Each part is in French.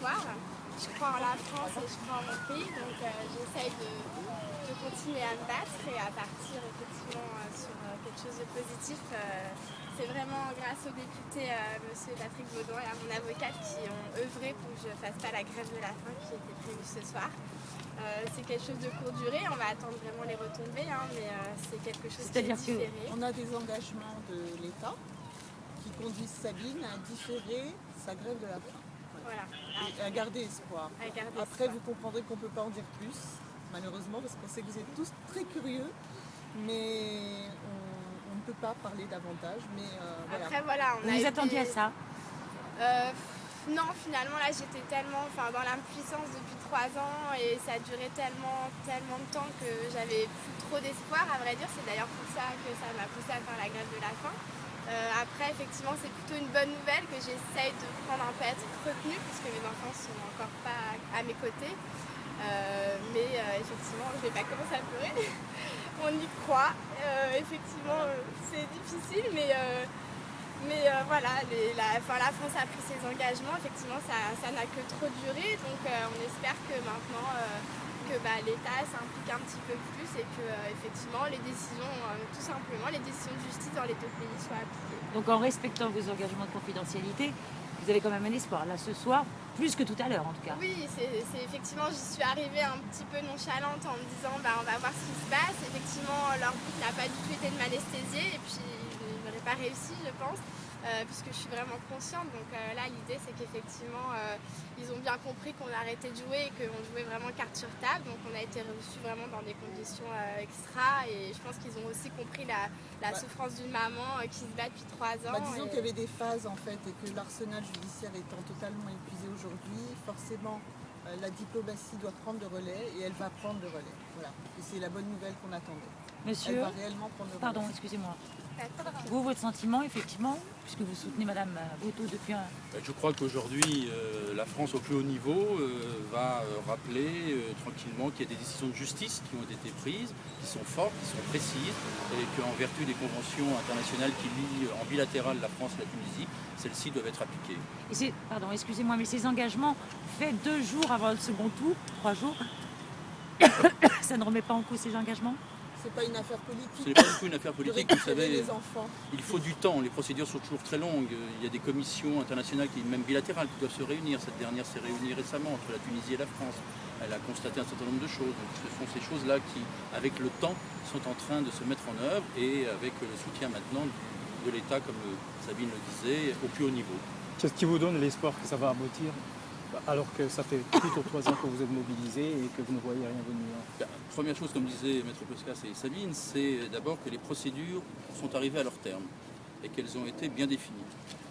espoir. Je crois en la France et je crois en mon pays, donc j'essaye de continuer à me battre et à partir effectivement sur quelque chose de positif. C'est vraiment grâce au député monsieur Patrick Baudouin et à mon avocate qui ont œuvré pour que je ne fasse pas la grève de la faim qui était prévue ce soir. C'est quelque chose de courte durée, on va attendre vraiment les retombées, mais c'est quelque chose qui est différé. On a des engagements de l'État qui conduisent Sabine à différer sa grève de la faim. Voilà. Et à garder espoir. Après, vous comprendrez qu'on ne peut pas en dire plus, malheureusement, parce qu'on sait que vous êtes tous très curieux, mais on ne peut pas parler davantage. Mais voilà. Après, voilà, vous vous attendiez à ça? Non, finalement, là, j'étais tellement dans l'impuissance depuis 3 ans et ça a duré tellement de temps que j'avais plus trop d'espoir, à vrai dire. C'est d'ailleurs pour ça que ça m'a poussé à faire la grève de la faim. Après, effectivement, c'est plutôt une bonne nouvelle que j'essaye de prendre un peu à titre retenu puisque mes enfants ne sont encore pas à mes côtés. Mais effectivement, je ne vais pas commencer à pleurer. On y croit. Effectivement, c'est difficile, mais voilà, la France a pris ses engagements. Effectivement, ça n'a que trop duré. Donc, on espère que maintenant que l'État s'implique un petit peu plus et que effectivement les décisions, tout simplement les décisions de justice dans les deux pays soient appliquées. Donc en respectant vos engagements de confidentialité, vous avez quand même un espoir là ce soir, plus que tout à l'heure en tout cas. Oui, c'est effectivement, j'y suis arrivée un petit peu nonchalante en me disant on va voir ce qui se passe. Effectivement, leur but n'a pas du tout été de m'anesthésier et puis ils n'auraient pas réussi, je pense. Puisque je suis vraiment consciente, donc là l'idée c'est qu'effectivement ils ont bien compris qu'on arrêtait de jouer et qu'on jouait vraiment carte sur table, donc on a été reçus vraiment dans des conditions extra et je pense qu'ils ont aussi compris la souffrance d'une maman qui se bat depuis 3 ans. Disons qu'il y avait des phases en fait et que l'arsenal judiciaire étant totalement épuisé aujourd'hui, forcément la diplomatie doit prendre le relais et elle va prendre le relais. Voilà. Et c'est la bonne nouvelle qu'on attendait. Monsieur, elle va réellement prendre le relais. Pardon, excusez-moi. Vous, votre sentiment, effectivement, puisque vous soutenez Madame Botto depuis un... Je crois qu'aujourd'hui, la France au plus haut niveau va rappeler tranquillement qu'il y a des décisions de justice qui ont été prises, qui sont fortes, qui sont précises, et qu'en vertu des conventions internationales qui lient en bilatéral la France et la Tunisie, celles-ci doivent être appliquées. Et pardon, excusez-moi, mais ces engagements faits 2 jours avant le second tour, 3 jours, ça ne remet pas en cause ces engagements? C'est pas une affaire politique. Ce n'est pas du tout une affaire politique, vous savez. Les enfants. Il faut du temps, les procédures sont toujours très longues. Il y a des commissions internationales, même bilatérales, qui doivent se réunir. Cette dernière s'est réunie récemment entre la Tunisie et la France. Elle a constaté un certain nombre de choses. Donc ce sont ces choses-là qui, avec le temps, sont en train de se mettre en œuvre et avec le soutien maintenant de l'État, comme Sabine le disait, au plus haut niveau. Qu'est-ce qui vous donne l'espoir que ça va aboutir alors que ça fait plutôt 3 ans que vous êtes mobilisés et que vous ne voyez rien venir? Première chose, comme disait Maître Pescas et Sabine, c'est d'abord que les procédures sont arrivées à leur terme et qu'elles ont été bien définies.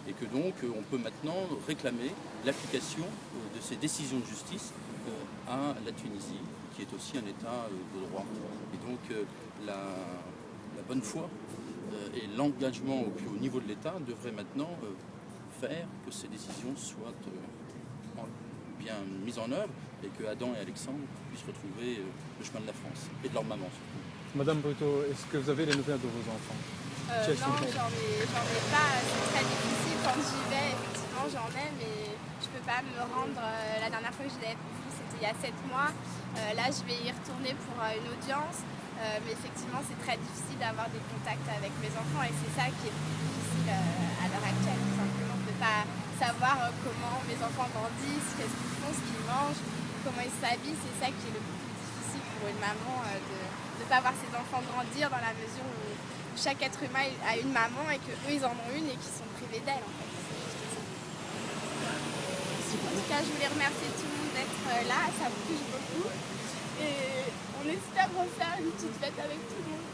Et que donc on peut maintenant réclamer l'application de ces décisions de justice à la Tunisie, qui est aussi un État de droit. Et donc la bonne foi et l'engagement au plus haut niveau de l'État devraient maintenant faire que ces décisions soient bien mises en œuvre et que Adam et Alexandre puissent retrouver le chemin de la France et de leur maman surtout. Madame Botto, est-ce que vous avez les nouvelles de vos enfants? Non, j'en ai pas, c'est très difficile quand j'y vais, effectivement j'en ai, mais je peux pas me rendre, la dernière fois que je l'avais vu c'était il y a 7 mois, là je vais y retourner pour une audience, mais effectivement c'est très difficile d'avoir des contacts avec mes enfants et c'est ça qui est le plus difficile à l'heure actuelle, tout simplement, de ne pas savoir comment mes enfants grandissent, qu'est-ce qu'ils font, ce qu'ils mangent, comment ils s'habillent, c'est ça qui est le plus difficile pour une maman, de ne pas voir ses enfants grandir dans la mesure où chaque être humain a une maman et qu'eux ils en ont une et qu'ils sont privés d'elle en fait. En tout cas je voulais remercier tout le monde d'être là, ça me touche beaucoup et on espère refaire une petite fête avec tout le monde.